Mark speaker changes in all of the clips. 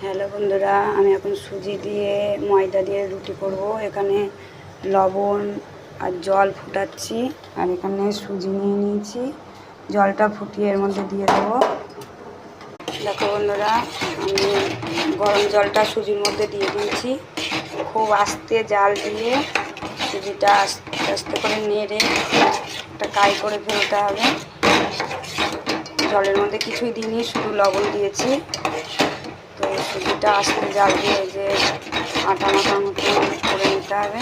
Speaker 1: Hello বন্ধুরা, আমি এখন সুজি দিয়ে ময়দা দিয়ে রুটি করব। এখানে লবণ আর জল ফুটাচ্ছি, আর এখানে সুজি নিয়ে নিয়েছি। জলটা ফুটিয়ে এর মধ্যে দিয়ে দেবো। দেখো বন্ধুরা, আমি গরম জলটা সুজির মধ্যে দিয়ে দিয়েছি। খুব আস্তে জাল দিয়ে সুজিটা আস্তে আস্তে করে নেড়ে একটা কাই করে ফেলতে হবে। জলের মধ্যে কিছুই দিইনি, শুধু লবণ দিয়েছি। তো সুজিটা আস্তে জাল দিয়ে যে আটা মাখার মতো করে নিতে হবে।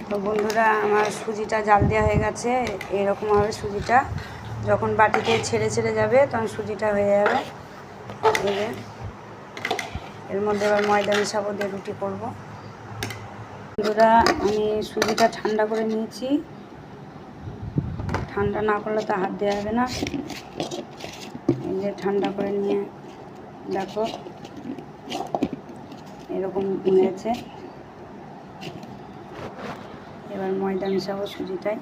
Speaker 1: তো বন্ধুরা, আমার সুজিটা জাল দেওয়া হয়ে গেছে। এরকমভাবে সুজিটা যখন বাটিতে ছেড়ে ছেড়ে যাবে তখন সুজিটা হয়ে যাবে। এর মধ্যে এবার ময়দা মেশাবো, দিয়ে রুটি করব। বন্ধুরা, আমি সুজিটা ঠান্ডা করে নিয়েছি। ঠান্ডা না করলে তো হাত দেওয়া হবে না। এই যে ঠান্ডা করে নিয়ে দেখো এরকম হয়েছে। এবার ময়দা মেশাবো সুজিটাই।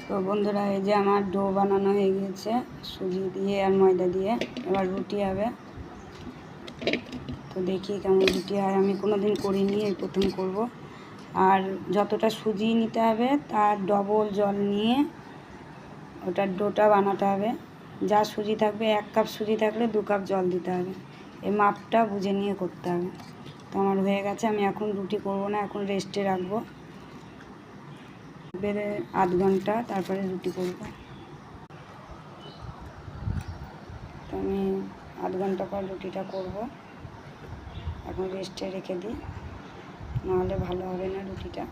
Speaker 1: তো বন্ধুরা, এই যে আমার ডো বানানো হয়ে গিয়েছে সুজি দিয়ে আর ময়দা দিয়ে। এবার রুটি হবে। তো দেখি কেমন রুটি হয়। আমি কোনো দিন করিনি, এই প্রথম করব। আর যতটা সুজি নিতে হবে তার ডবল জল নিয়ে ওটার ডোটা বানাতে হবে। যা সুজি থাকবে, 1 কাপ সুজি থাকলে 2 কাপ জল দিতে হবে। এই মাপটা বুঝে নিয়ে করতে হবে। তো আমার হয়ে গেছে। আমি এখন রুটি করব না, এখন রেস্টে রাখবো বেড়ে আধ ঘন্টা, তারপরে রুটি করব। তো আমি আধ ঘন্টা পর রুটিটা করব। এখন রেস্টে রেখে দিই, নাহলে ভালো হবে না রুটিটা।